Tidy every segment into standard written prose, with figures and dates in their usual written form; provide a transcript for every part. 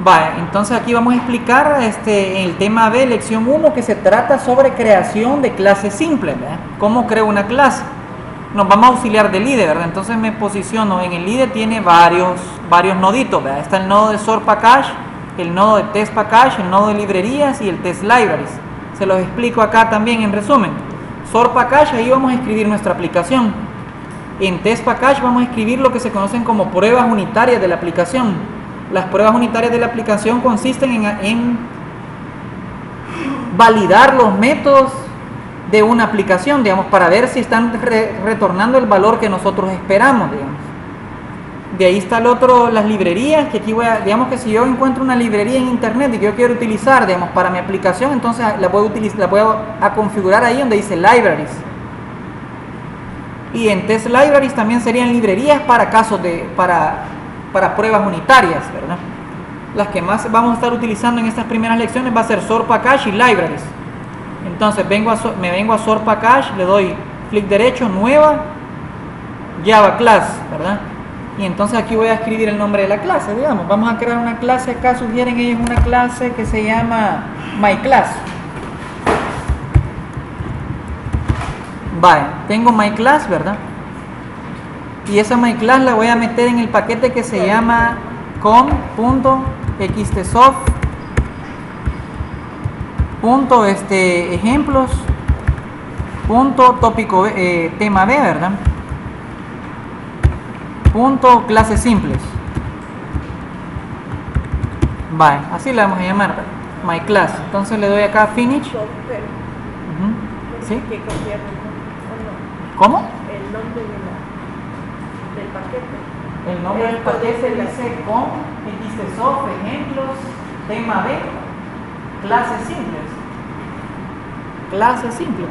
Vale, entonces aquí vamos a explicar el tema B, lección 1, que se trata sobre creación de clases simples, ¿verdad? ¿Cómo creo una clase? Nos vamos a auxiliar del IDE, ¿verdad? Entonces me posiciono en el IDE, tiene varios noditos, ¿verdad? Está el nodo de Source Package, el nodo de Test Package, el nodo de librerías y el Test Libraries. Se los explico acá también en resumen. Source Package, ahí vamos a escribir nuestra aplicación. En Test Package vamos a escribir lo que se conocen como pruebas unitarias de la aplicación. Las pruebas unitarias de la aplicación consisten en validar los métodos de una aplicación, digamos, para ver si están retornando el valor que nosotros esperamos, digamos. De ahí está el otro, las librerías, que aquí voy a, digamos que si yo encuentro una librería en internet y que yo quiero utilizar, digamos, para mi aplicación, entonces la voy a configurar ahí donde dice Libraries. Y en Test Libraries también serían librerías para casos para pruebas unitarias, ¿verdad? Las que más vamos a estar utilizando en estas primeras lecciones va a ser Source Package y Libraries. Entonces me vengo a Source Package, le doy clic derecho, nueva, Java Class, ¿verdad? Y entonces aquí voy a escribir el nombre de la clase, digamos. Vamos a crear una clase, acá sugieren ellos una clase que se llama MyClass. Vale, tengo MyClass, ¿verdad? Y esa MyClass la voy a meter en el paquete que se llama com.xtsoft.ejemplos.tópico tema B, ¿verdad? Clases simples. Vale, así le vamos a llamar, ¿verdad? MyClass. Entonces le doy acá Finish. ¿Sí? ¿Cómo? El nombre del paquete. El nombre del paquete dice com xtsoft ejemplos tema B clases simples. Clases simples.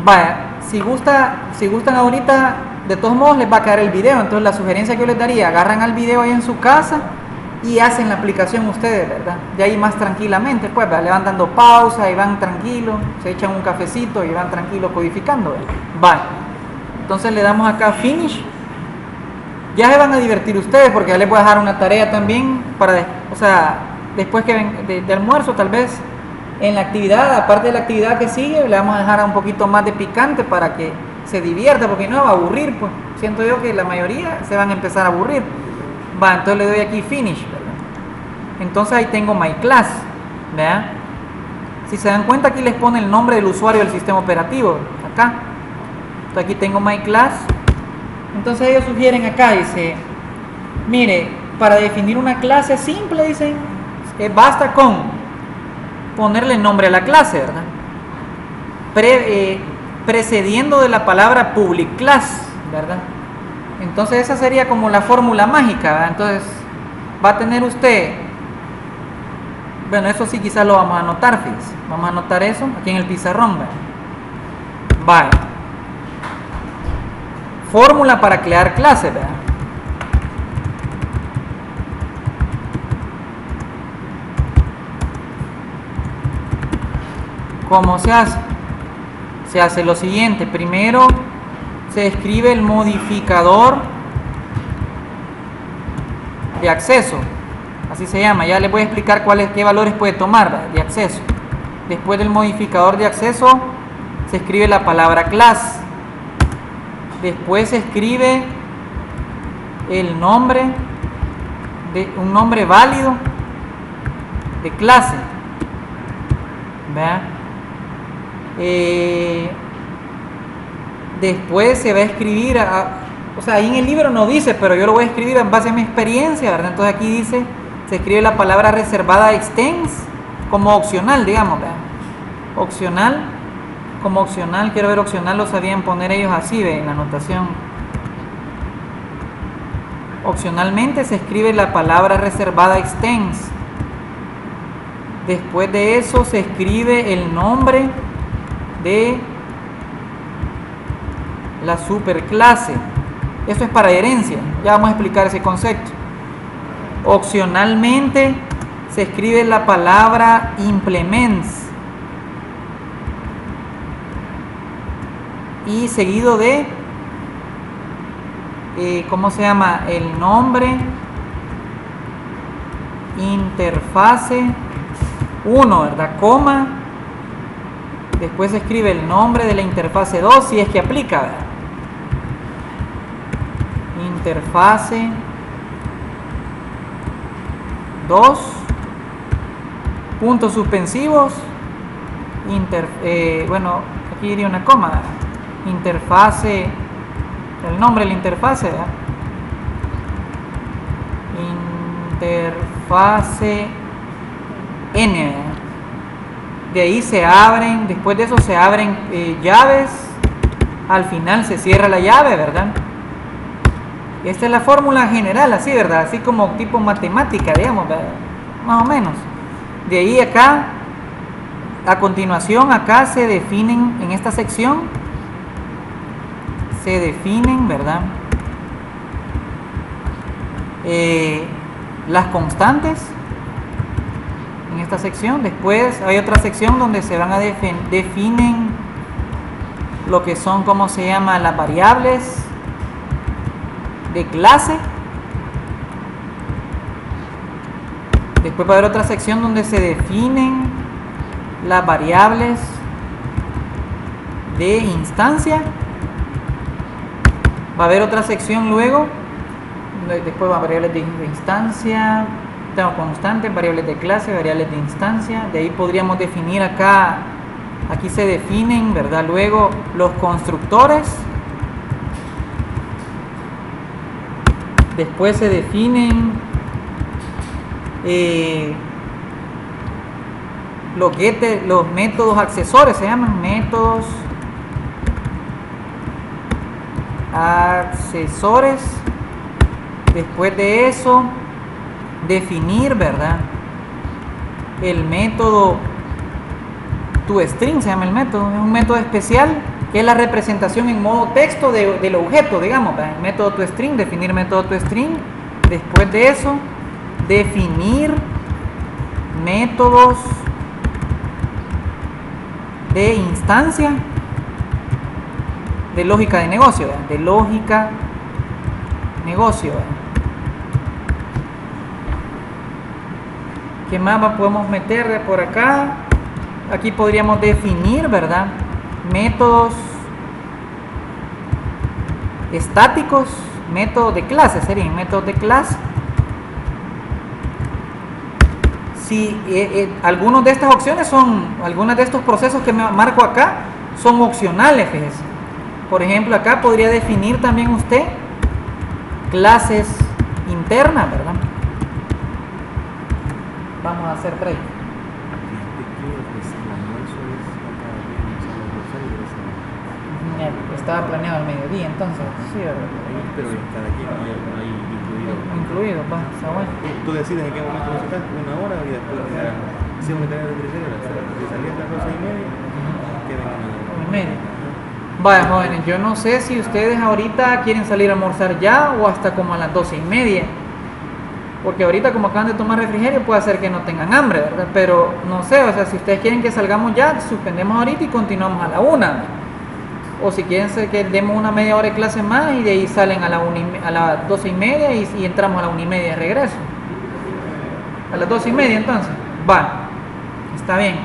Vaya, si gustan ahorita, de todos modos les va a caer el video. Entonces la sugerencia que yo les daría, agarran al video ahí en su casa y hacen la aplicación ustedes, ¿verdad? De ahí más tranquilamente, pues, ¿verdad? Le van dando pausa y van tranquilos, se echan un cafecito y van tranquilos codificando, ¿verdad? Vale. Entonces le damos acá Finish. Ya se van a divertir ustedes porque ya les voy a dejar una tarea también después que de almuerzo, tal vez en la actividad, aparte de la actividad que sigue, le vamos a dejar un poquito más de picante para que se divierta, porque no va a aburrir, pues. Siento yo que la mayoría se van a empezar a aburrir. Va, entonces le doy aquí Finish, ¿verdad? Entonces ahí tengo MyClass, ¿verdad? Si se dan cuenta, aquí les pone el nombre del usuario del sistema operativo, acá. Entonces aquí tengo MyClass. Entonces ellos sugieren acá, dice, mire, para definir una clase simple, dicen, basta con ponerle nombre a la clase, ¿verdad? Precediendo de la palabra public class, ¿verdad? Entonces esa sería como la fórmula mágica, ¿verdad? Entonces va a tener usted, bueno, eso sí quizás lo vamos a anotar, fíjense. Vamos a anotar eso aquí en el pizarrón, ¿verdad? Vale. Fórmula para crear clases, ¿verdad? ¿Cómo se hace? Se hace lo siguiente. Primero se escribe el modificador de acceso. Así se llama. Ya les voy a explicar qué valores puede tomar, ¿verdad? De acceso. Después del modificador de acceso se escribe la palabra class. Después se escribe el nombre un nombre válido de clase, ¿verdad? Después se va a escribir, ahí en el libro no dice, pero yo lo voy a escribir en base a mi experiencia, ¿verdad? Entonces aquí dice, se escribe la palabra reservada extends como opcional, digamos, ¿verdad? Opcional, como opcional, quiero ver opcional, lo sabían poner ellos así, ¿ve? En la anotación. Opcionalmente se escribe la palabra reservada extends. Después de eso se escribe el nombre de la superclase. Esto es para herencia, ya vamos a explicar ese concepto. Opcionalmente se escribe la palabra implements y seguido de ¿cómo se llama? El nombre interfase 1, ¿verdad? Coma. Después se escribe el nombre de la interfase 2 si es que aplica, ¿verdad? Interfase 2, puntos suspensivos, bueno, aquí iría una coma, ¿verdad? Interfase, el nombre de la interfase, ¿verdad? Interfase N, ¿verdad? De ahí se abren, después de eso se abren llaves, al final se cierra la llave, ¿verdad? Esta es la fórmula general, así, ¿verdad? Así como tipo matemática, digamos, ¿verdad? Más o menos. De ahí acá, a continuación, acá se definen, en esta sección, se definen, ¿verdad? Las constantes. En esta sección, después hay otra sección donde se van a definen lo que son, ¿cómo se llama?, las variables de clase. Después va a haber otra sección donde se definen las variables de instancia. Va a haber otra sección luego, después va a variables de instancia, tengo constantes, variables de clase, variables de instancia. De ahí podríamos definir acá, aquí se definen, ¿verdad? Luego los constructores. Después se definen los métodos accesorios, se llaman métodos accesores. Después de eso, definir, ¿verdad?, el método toString, se llama el método, es un método especial que es la representación en modo texto del objeto, digamos, ¿verdad? El método toString, definir método toString. Después de eso, definir métodos de instancia de lógica de negocio, ¿verdad? De lógica negocio, ¿verdad? ¿Qué más podemos meter de por acá? Aquí podríamos definir, ¿verdad?, métodos estáticos, métodos de clase, serían métodos de clase. Si algunas de estas opciones algunos de estos procesos que me marco acá son opcionales, fíjese. Por ejemplo, acá podría definir también usted clases internas, ¿verdad? Vamos a hacer 3. Estaba planeado al mediodía, entonces, sí, ¿verdad? Pero cada quien hay incluido, va, está bueno. Tú decides en qué momento necesitas, 1 hora y después si vamos a tener el criterio, si salías a las 12:30, quedan a 1:30. Vaya, jóvenes, yo no sé si ustedes ahorita quieren salir a almorzar ya o hasta como a las 12:30. Porque ahorita, como acaban de tomar refrigerio, puede ser que no tengan hambre, ¿verdad? Pero no sé, o sea, si ustedes quieren que salgamos ya, suspendemos ahorita y continuamos a la 1. O si quieren que demos una media hora de clase más y de ahí salen a las 12:30 y entramos a las 1:30 de regreso. A las 12:30 entonces. Va, está bien.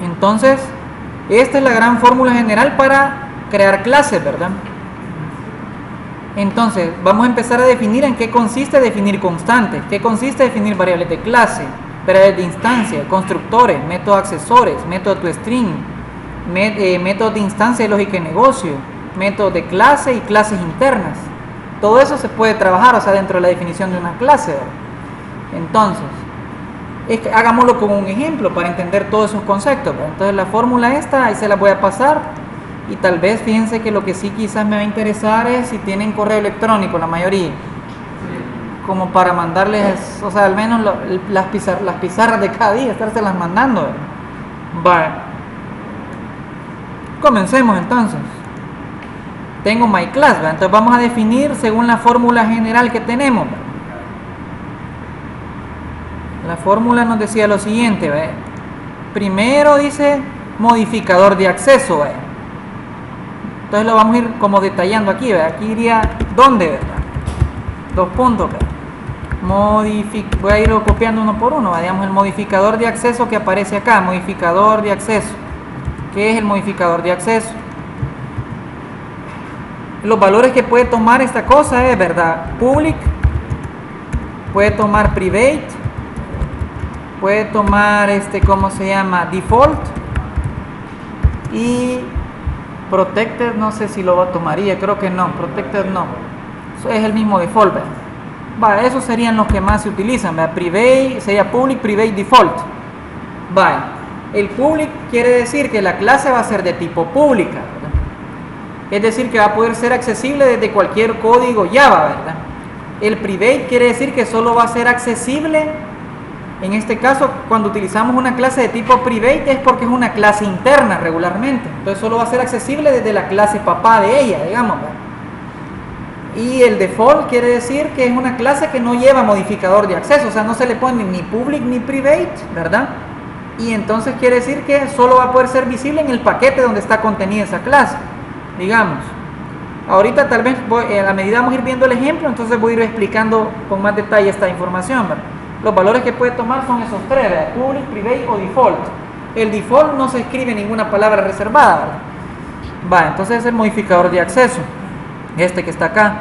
Entonces, esta es la gran fórmula general para crear clases, ¿verdad? Entonces, vamos a empezar a definir en qué consiste definir constantes, qué consiste definir variables de clase, variables de instancia, constructores, métodos accesores, método toString, métodos de instancia de lógica de negocio, métodos de clase y clases internas. Todo eso se puede trabajar, o sea, dentro de la definición de una clase, ¿verdad? Entonces, hagámoslo con un ejemplo para entender todos esos conceptos, ¿verdad? Entonces, la fórmula esta, ahí se la voy a pasar. Y tal vez, fíjense que lo que sí quizás me va a interesar es si tienen correo electrónico, la mayoría, como para mandarles, o sea, al menos las pizarras de cada día, estárselas mandando, ¿verdad? Vale. Comencemos entonces. Tengo my class, ¿verdad? Entonces vamos a definir según la fórmula general que tenemos, ¿verdad? La fórmula nos decía lo siguiente, ¿verdad? Primero dice modificador de acceso, ¿verdad? Entonces lo vamos a ir como detallando aquí, ¿verdad? Aquí iría ¿dónde, verdad? 2 puntos, ¿verdad? Voy a irlo copiando uno por uno. Digamos, el modificador de acceso que aparece acá, modificador de acceso. ¿Qué es el modificador de acceso? Los valores que puede tomar esta cosa es, ¿verdad? Public, puede tomar private, puede tomar ¿cómo se llama? Default, y protected, no sé si lo tomaría, creo que no, protected no, eso es el mismo default, ¿verdad? Vale, esos serían los que más se utilizan, ¿verdad? Private, sería public, private, default. Vale, el public quiere decir que la clase va a ser de tipo pública, ¿verdad? Es decir, que va a poder ser accesible desde cualquier código Java, ¿verdad? El private quiere decir que solo va a ser accesible, en este caso, cuando utilizamos una clase de tipo private es porque es una clase interna regularmente. Entonces solo va a ser accesible desde la clase papá de ella, digamos, ¿verdad? Y el default quiere decir que es una clase que no lleva modificador de acceso, o sea, no se le pone ni public ni private, ¿verdad? Y entonces quiere decir que solo va a poder ser visible en el paquete donde está contenida esa clase, digamos. Ahorita tal vez a medida vamos a ir viendo el ejemplo, entonces voy a ir explicando con más detalle esta información, ¿verdad? Los valores que puede tomar son esos tres, ¿verdad? Public, private o default. El default no se escribe ninguna palabra reservada, ¿verdad? Va, entonces es el modificador de acceso, este que está acá.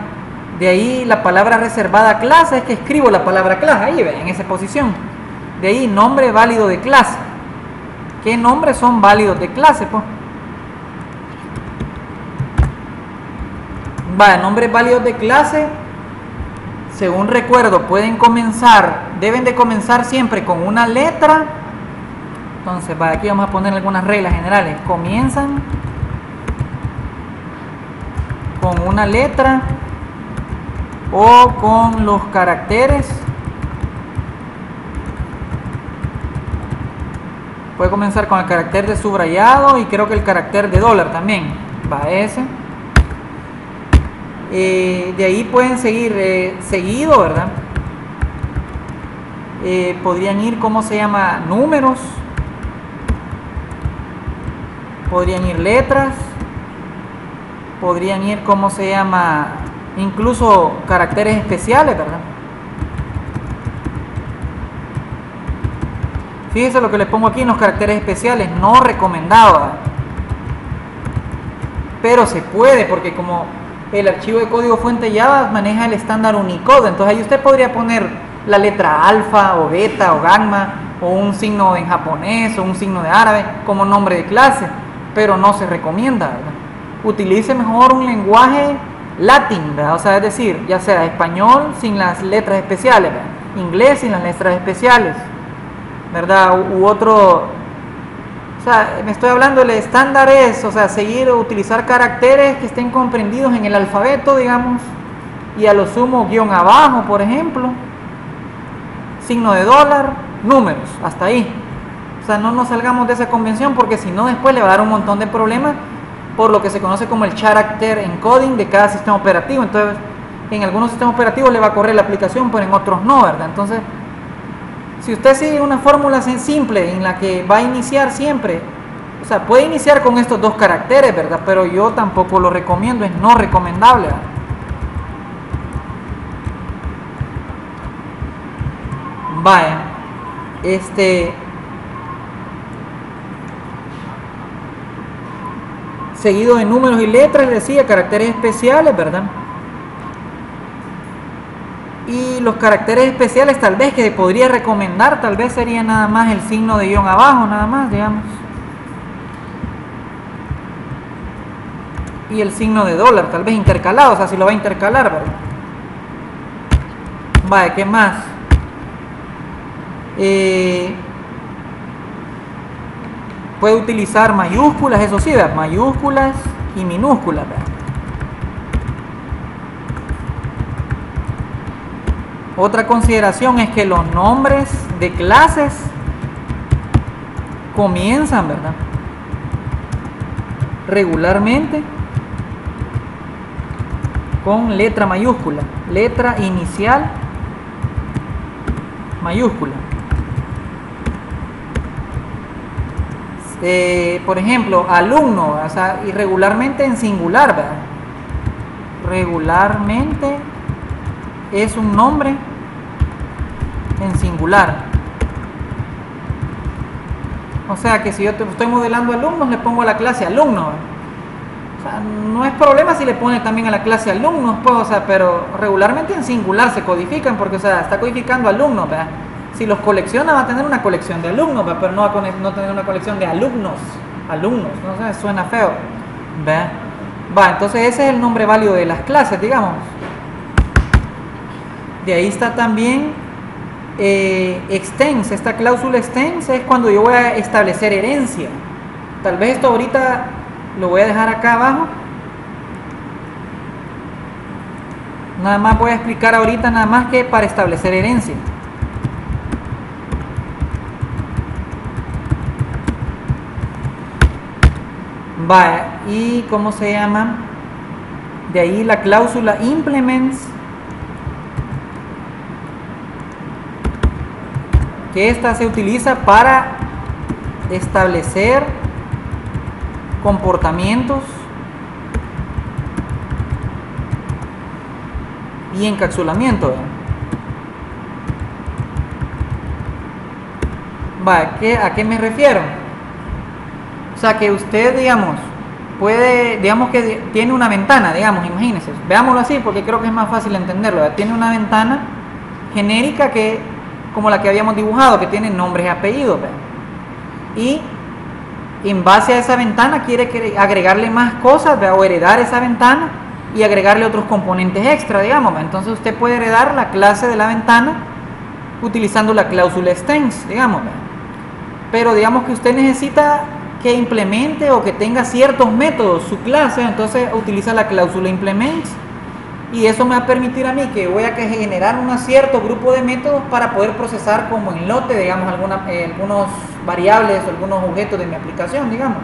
De ahí la palabra reservada clase, es que escribo la palabra clase, ahí ven, en esa posición. De ahí nombre válido de clase. ¿Qué nombres son válidos de clase, pues? Va, nombres válidos de clase, según recuerdo, deben de comenzar siempre con una letra. Entonces, va, aquí vamos a poner algunas reglas generales. Comienzan con una letra o con los caracteres. Puede comenzar con el carácter de subrayado y creo que el carácter de dólar también. Va ese. De ahí pueden seguir seguido, ¿verdad? Podrían ir, ¿cómo se llama? Números. Podrían ir letras. Podrían ir, ¿cómo se llama? Incluso caracteres especiales, ¿verdad? Fíjense lo que les pongo aquí en los caracteres especiales, no recomendado, ¿verdad? Pero se puede, porque como el archivo de código fuente Java maneja el estándar Unicode, entonces ahí usted podría poner la letra alfa o beta o gamma o un signo en japonés o un signo de árabe como nombre de clase, pero no se recomienda, ¿verdad? Utilice mejor un lenguaje latín, ¿verdad? O sea, es decir, ya sea español sin las letras especiales, ¿verdad? Inglés sin las letras especiales, ¿verdad? U otro. O sea, me estoy hablando, el estándar es, o sea, seguir o utilizar caracteres que estén comprendidos en el alfabeto, digamos, y a lo sumo guión abajo, por ejemplo, signo de dólar, números, hasta ahí. O sea, no nos salgamos de esa convención porque si no después le va a dar un montón de problemas por lo que se conoce como el character encoding de cada sistema operativo. Entonces, en algunos sistemas operativos le va a correr la aplicación, pero en otros no, ¿verdad? Entonces, si usted sigue una fórmula simple en la que va a iniciar siempre, o sea, puede iniciar con estos dos caracteres, ¿verdad? Pero yo tampoco lo recomiendo, es no recomendable, ¿verdad? Vaya, seguido de números y letras, les decía, caracteres especiales, ¿verdad? Y los caracteres especiales tal vez que podría recomendar, tal vez sería nada más el signo de guión abajo, nada más, digamos. Y el signo de dólar, tal vez intercalado, o sea, si lo va a intercalar, ¿verdad? Vale, ¿qué más? Puede utilizar mayúsculas, eso sí, ¿verdad? Mayúsculas y minúsculas, ¿verdad? Otra consideración es que los nombres de clases comienzan, ¿verdad? Regularmente con letra mayúscula, letra inicial mayúscula. Por ejemplo, alumno, o sea, irregularmente en singular, ¿verdad? Regularmente es un nombre en singular. O sea que si yo estoy modelando alumnos, le pongo a la clase alumnos. O sea, no es problema si le pone también a la clase alumnos, pues, o sea, pero regularmente en singular se codifican porque, o sea, está codificando alumnos, ¿verdad? Si los colecciona va a tener una colección de alumnos, ¿verdad? Pero no va a tener una colección de alumnos, no sé, suena feo, ¿verdad? Va, entonces ese es el nombre válido de las clases, digamos. De ahí está también extens. Esta cláusula extens es cuando yo voy a establecer herencia. Tal vez esto ahorita lo voy a dejar acá abajo. Nada más voy a explicar ahorita nada más que para establecer herencia. Va, y ¿cómo se llama? De ahí la cláusula implements, que esta se utiliza para establecer comportamientos y encapsulamiento. Va, ¿a qué me refiero? O sea, que usted, digamos, puede, digamos que tiene una ventana, digamos, imagínense, veámoslo así porque creo que es más fácil entenderlo, ¿verdad? Tiene una ventana genérica que, como la que habíamos dibujado, que tiene nombres y apellidos, ¿verdad? Y en base a esa ventana quiere agregarle más cosas, ¿verdad? O heredar esa ventana y agregarle otros componentes extra, digamos, ¿verdad? Entonces usted puede heredar la clase de la ventana utilizando la cláusula extends, digamos, ¿verdad? Pero digamos que usted necesita que implemente o que tenga ciertos métodos su clase, entonces utiliza la cláusula implements, y eso me va a permitir a mí que voy a generar un cierto grupo de métodos para poder procesar como en lote, digamos, algunos variables o algunos objetos de mi aplicación, digamos.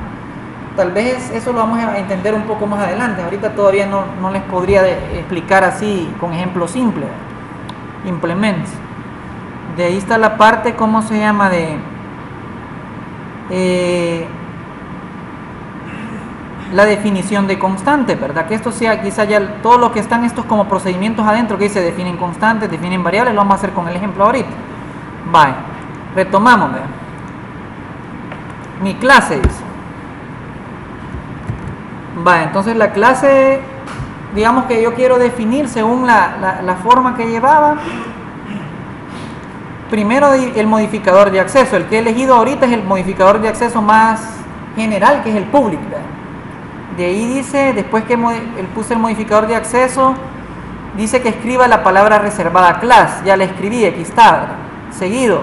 Tal vez eso lo vamos a entender un poco más adelante. Ahorita todavía no les podría explicar así con ejemplos simples. Implements. De ahí está la parte, ¿cómo se llama? La definición de constante, ¿verdad? Que esto sea quizá ya todo lo que están estos como procedimientos adentro que dice definen constantes, definen variables, lo vamos a hacer con el ejemplo ahorita. Vale, retomamos, ¿verdad? Mi clase dice. Vale, entonces la clase, digamos que yo quiero definir según la forma que llevaba. Primero el modificador de acceso, el que he elegido ahorita es el modificador de acceso más general, que es el public, ¿verdad? De ahí dice, después que puse el modificador de acceso, dice que escriba la palabra reservada class, ya la escribí, aquí está, ¿verdad? Seguido.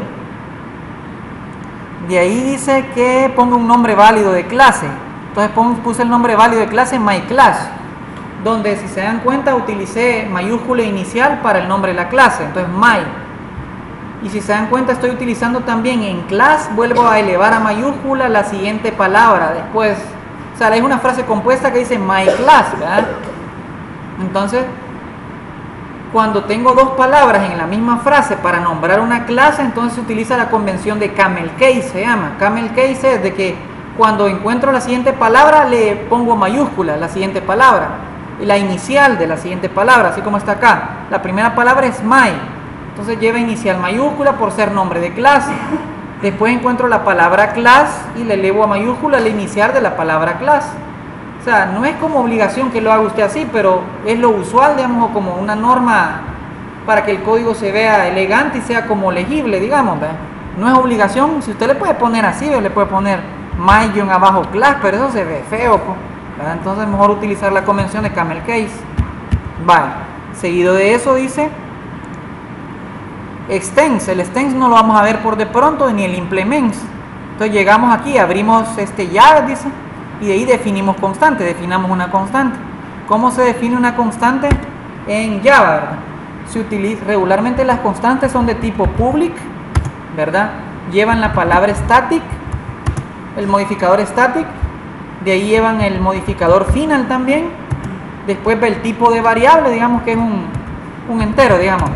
De ahí dice que ponga un nombre válido de clase, entonces puse el nombre válido de clase myClass, donde si se dan cuenta utilicé mayúscula inicial para el nombre de la clase, entonces my. Y si se dan cuenta estoy utilizando también en class, vuelvo a elevar a mayúscula la siguiente palabra después. O sea, es una frase compuesta que dice my class, ¿verdad? Entonces, cuando tengo dos palabras en la misma frase para nombrar una clase, entonces se utiliza la convención de camel case, se llama. Camel case es de que cuando encuentro la siguiente palabra le pongo mayúscula la siguiente palabra, y la inicial de la siguiente palabra, así como está acá. La primera palabra es my, entonces lleva inicial mayúscula por ser nombre de clase. Después encuentro la palabra class y le elevo a mayúscula la inicial de la palabra class. O sea, no es como obligación que lo haga usted así, pero es lo usual, digamos, o como una norma para que el código se vea elegante y sea como legible, digamos, ¿verdad? No es obligación, si usted le puede poner así o le puede poner my-class, pero eso se ve feo, ¿verdad? Entonces mejor utilizar la convención de camel case. Vale, seguido de eso dice extends. El extends no lo vamos a ver por de pronto, ni el implements. Entonces llegamos aquí, abrimos jar, dice, y de ahí definimos constante, definamos una constante. ¿Cómo se define una constante en Java, verdad? Se utiliza, regularmente las constantes son de tipo public, ¿verdad? Llevan la palabra static, el modificador static, de ahí llevan el modificador final también, después ve el tipo de variable, digamos que es un entero, digamos.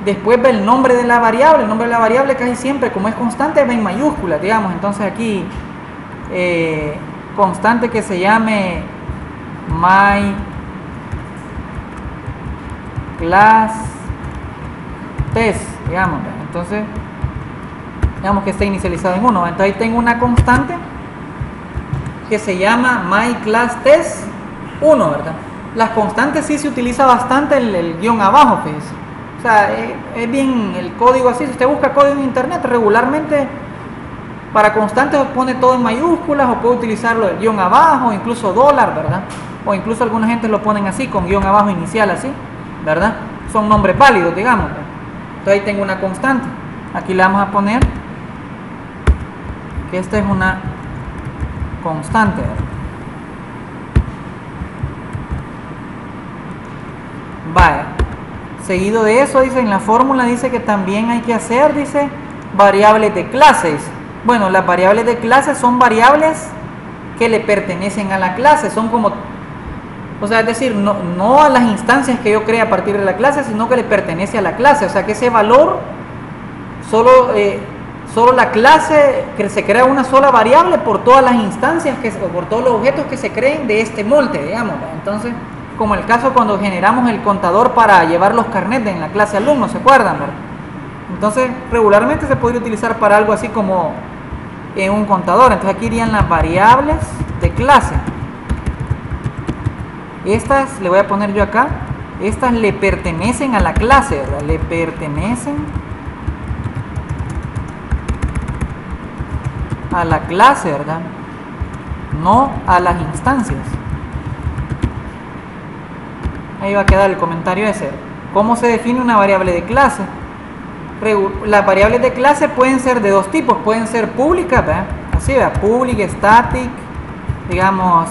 Después ve el nombre de la variable. El nombre de la variable casi siempre, como es constante, va en mayúsculas, digamos. Entonces aquí, constante que se llame myClass test, digamos. Entonces, digamos que está inicializado en 1. Entonces ahí tengo una constante que se llama myClassTest1, ¿verdad? Las constantes sí se utiliza bastante el guión abajo, fíjese. O sea, es bien el código así. Si usted busca código en internet, regularmente para constantes pone todo en mayúsculas, o puede utilizarlo el guión abajo, incluso dólar, ¿verdad? O incluso alguna gente lo ponen así, con guión abajo inicial así, ¿verdad? Son nombres válidos, digamos. Entonces ahí tengo una constante. Aquí le vamos a poner que esta es una constante, ¿verdad? Vaya. Seguido de eso, dice, en la fórmula dice que también hay que hacer, dice, variables de clases. Bueno, las variables de clase son variables que le pertenecen a la clase, son como, o sea, es decir, no a las instancias que yo cree a partir de la clase, sino que le pertenece a la clase, o sea, que ese valor, solo la clase, que se crea una sola variable por todas las instancias, por todos los objetos que se creen de este molde, digamos. Entonces, como el caso cuando generamos el contador para llevar los carnets en la clase alumnos, ¿se acuerdan, verdad? Entonces, regularmente se podría utilizar para algo así como en un contador. Entonces aquí irían las variables de clase. Estas, le voy a poner yo acá, estas le pertenecen a la clase, ¿verdad? Le pertenecen a la clase, ¿verdad? No a las instancias. Ahí va a quedar el comentario ese. ¿Cómo se define una variable de clase? Las variables de clase pueden ser de dos tipos, pueden ser públicas, ¿verdad? Así, ¿verdad? Public, static, digamos,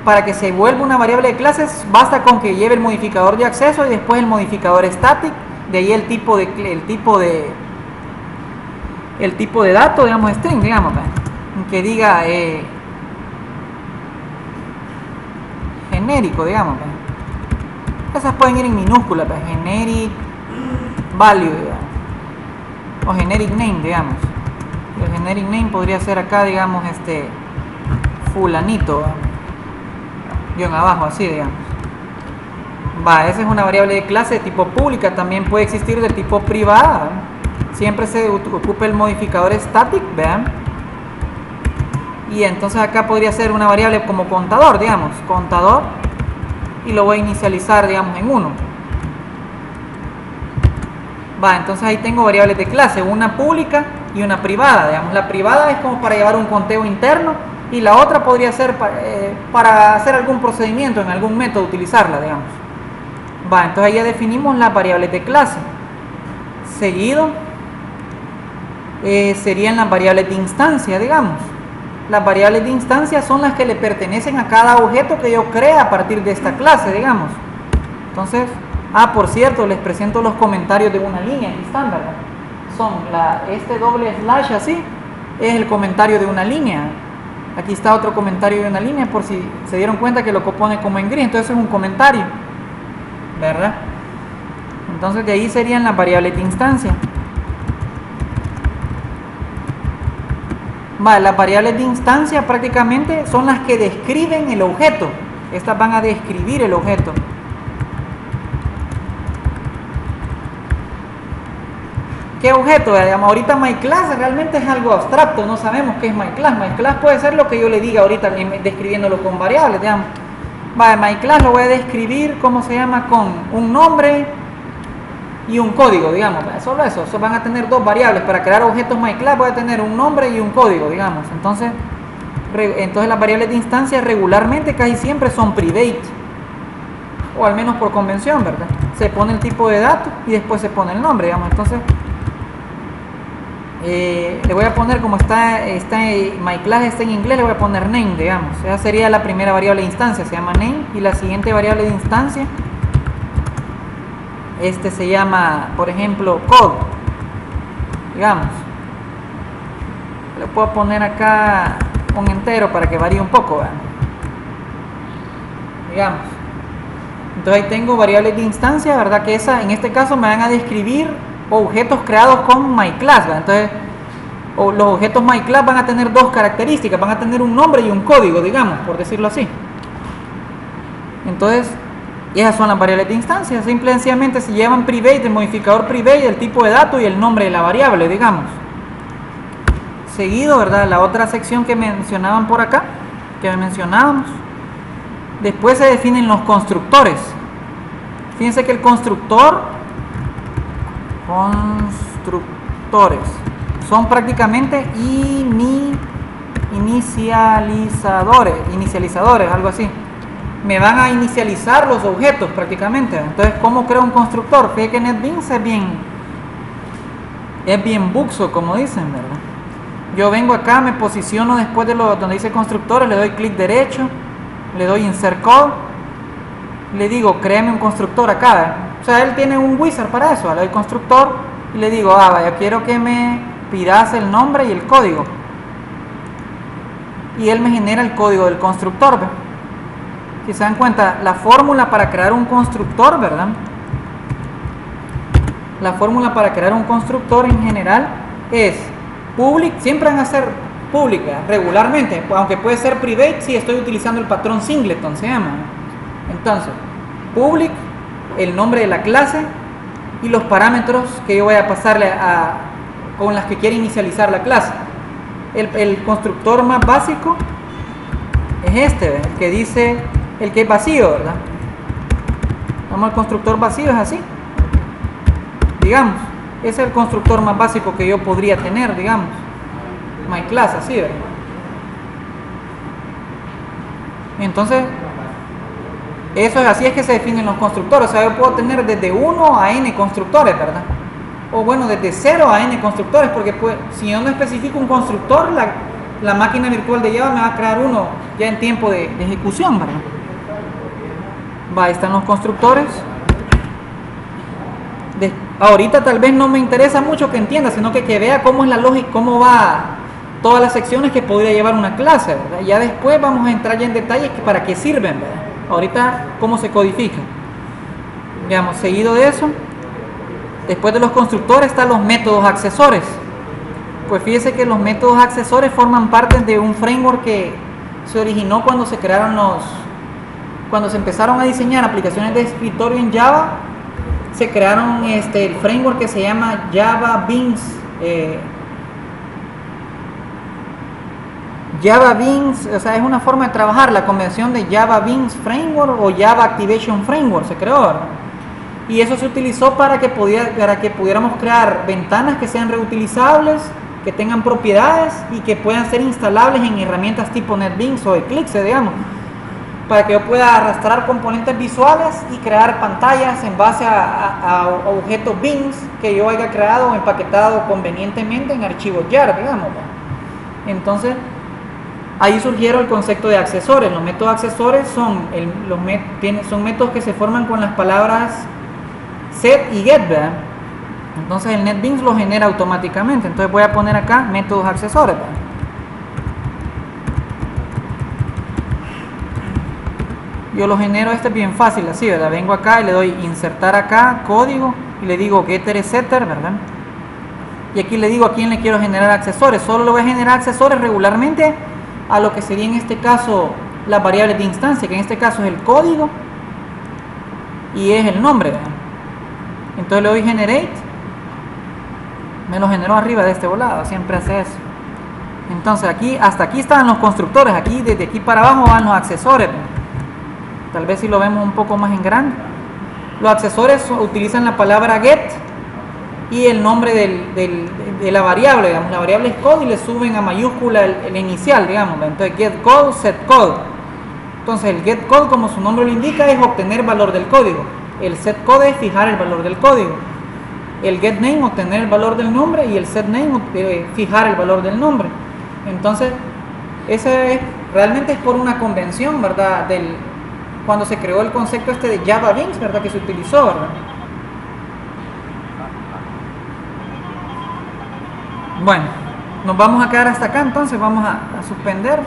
para que se vuelva una variable de clases basta con que lleve el modificador de acceso y después el modificador static, de ahí el tipo de dato, digamos, string, digamos, ¿verdad? Que diga genérico, digamos, ¿verdad? Esas pueden ir en minúsculas, ¿verdad? Generic value, digamos, o generic name, digamos. El generic name podría ser acá, digamos, fulanito, ¿verdad? Guión abajo, así, digamos. Va, esa es una variable de clase de tipo pública. También puede existir de tipo privada, ¿verdad? Siempre se ocupa el modificador static, ¿vean? Y entonces acá podría ser una variable como contador, digamos, contador, y lo voy a inicializar, digamos, en 1. Va, entonces ahí tengo variables de clase, una pública y una privada, digamos. La privada es como para llevar un conteo interno y la otra podría ser para hacer algún procedimiento, en algún método utilizarla, digamos. Va, entonces ahí ya definimos las variables de clase. Seguido serían las variables de instancia, digamos. Las variables de instancia son las que le pertenecen a cada objeto que yo crea a partir de esta clase, digamos. Entonces, por cierto, les presento los comentarios de una línea, aquí están, ¿verdad? Son este doble slash así, es el comentario de una línea. Aquí está otro comentario de una línea, por si se dieron cuenta que lo pone como en gris, entonces es un comentario, ¿verdad? Entonces de ahí serían las variables de instancia. Vale, las variables de instancia prácticamente son las que describen el objeto. Estas van a describir el objeto. ¿Qué objeto? Ahorita myClass realmente es algo abstracto, no sabemos qué es myClass. myClass puede ser lo que yo le diga ahorita describiéndolo con variables, digamos. Vale, myClass lo voy a describir, ¿cómo se llama? Con un nombre y un código, digamos. Solo eso, van a tener dos variables. Para crear objetos myClass voy a tener un nombre y un código, digamos. Entonces las variables de instancia regularmente casi siempre son private, o al menos por convención, ¿verdad? Se pone el tipo de dato y después se pone el nombre, digamos. Entonces le voy a poner, como está myClass está en inglés, le voy a poner name, digamos. Esa sería la primera variable de instancia, se llama name, y la siguiente variable de instancia se llama, por ejemplo, code, digamos. Le puedo poner acá un entero para que varíe un poco, ¿verdad? Digamos. Entonces ahí tengo variables de instancia, ¿verdad? Que en este caso me van a describir objetos creados con myClass, ¿verdad? Entonces los objetos myClass van a tener dos características, van a tener un nombre y un código, digamos, por decirlo así. Entonces Y esas son las variables de instancia. Simple y sencillamente se llevan private, el modificador private, el tipo de dato y el nombre de la variable, digamos. Seguido, ¿verdad? La otra sección que mencionaban por acá, que mencionábamos. Después se definen los constructores. Fíjense que el constructores son prácticamente inicializadores, algo así. Me van a inicializar los objetos prácticamente. Entonces, ¿cómo creo un constructor? Fíjense que NetBeans es bien buxo, como dicen, ¿verdad? Yo vengo acá, me posiciono después de donde dice constructores, le doy clic derecho, le doy insert code, le digo créame un constructor acá, ¿verdad? O sea, él tiene un wizard para eso, le doy constructor y le digo, vaya, quiero que me pidas el nombre y el código. Y él me genera el código del constructor, ¿verdad? Si se dan cuenta, la fórmula para crear un constructor, ¿verdad? La fórmula para crear un constructor en general es public, siempre van a ser public, ¿verdad? Regularmente, aunque puede ser private si estoy utilizando el patrón singleton, se llama. Entonces, public, el nombre de la clase y los parámetros que yo voy a pasarle con las que quiere inicializar la clase. El constructor más básico es este, ¿verdad? El que dice, el que es vacío, ¿verdad? Vamos al constructor vacío, es así. Digamos, ese es el constructor más básico que yo podría tener, digamos. MyClass, así, ¿verdad? Entonces, eso es así, es que se definen los constructores. O sea, yo puedo tener desde 1 a n constructores, ¿verdad? O bueno, desde 0 a n constructores, porque si yo no especifico un constructor, la máquina virtual de Java me va a crear uno ya en tiempo de ejecución, ¿verdad? Ahí están los constructores. Ahorita tal vez no me interesa mucho que entienda, sino que vea cómo es la lógica, cómo va todas las secciones que podría llevar una clase, ¿verdad? Ya después vamos a entrar ya en detalles para qué sirven, ¿verdad? Ahorita cómo se codifica. Veamos, seguido de eso, después de los constructores están los métodos accesores. Pues fíjese que los métodos accesores forman parte de un framework que se originó cuando se crearon cuando se empezaron a diseñar aplicaciones de escritorio en Java. Se crearon el framework que se llama Java Beans. Java Beans, o sea, es una forma de trabajar, la convención de Java Beans Framework o Java Activation Framework se creó, ¿verdad? Y eso se utilizó para que pudiéramos crear ventanas que sean reutilizables, que tengan propiedades y que puedan ser instalables en herramientas tipo NetBeans o Eclipse, digamos, para que yo pueda arrastrar componentes visuales y crear pantallas en base a objetos Beans que yo haya creado o empaquetado convenientemente en archivos JAR, digamos, ¿verdad? Entonces, ahí surgieron el concepto de accesores. Los métodos accesores son métodos que se forman con las palabras set y get, ¿verdad? Entonces el NetBeans lo genera automáticamente. Entonces voy a poner acá métodos accesores, ¿verdad? Yo lo genero, es bien fácil, así, ¿verdad? Vengo acá y le doy insertar acá, código, y le digo getter setter, ¿verdad? Y aquí le digo a quién le quiero generar accesores. Solo le voy a generar accesores regularmente a lo que sería en este caso las variables de instancia, que en este caso es el código y es el nombre, ¿verdad? Entonces le doy generate, me lo generó arriba de este volado, siempre hace eso. Entonces aquí, hasta aquí están los constructores, aquí desde aquí para abajo van los accesores, ¿verdad? Tal vez si lo vemos un poco más en grande. Los accesores utilizan la palabra get y el nombre de la variable, digamos, la variable es code y le suben a mayúscula el inicial, digamos, entonces get code, set code. Entonces el get code, como su nombre lo indica, es obtener valor del código. El set code es fijar el valor del código. El get name, obtener el valor del nombre, y el set name, fijar el valor del nombre. Entonces, ese realmente es por una convención, ¿verdad? Cuando se creó el concepto de Java Beans, ¿verdad? Que se utilizó, ¿verdad? Bueno, nos vamos a quedar hasta acá, entonces vamos a suspender.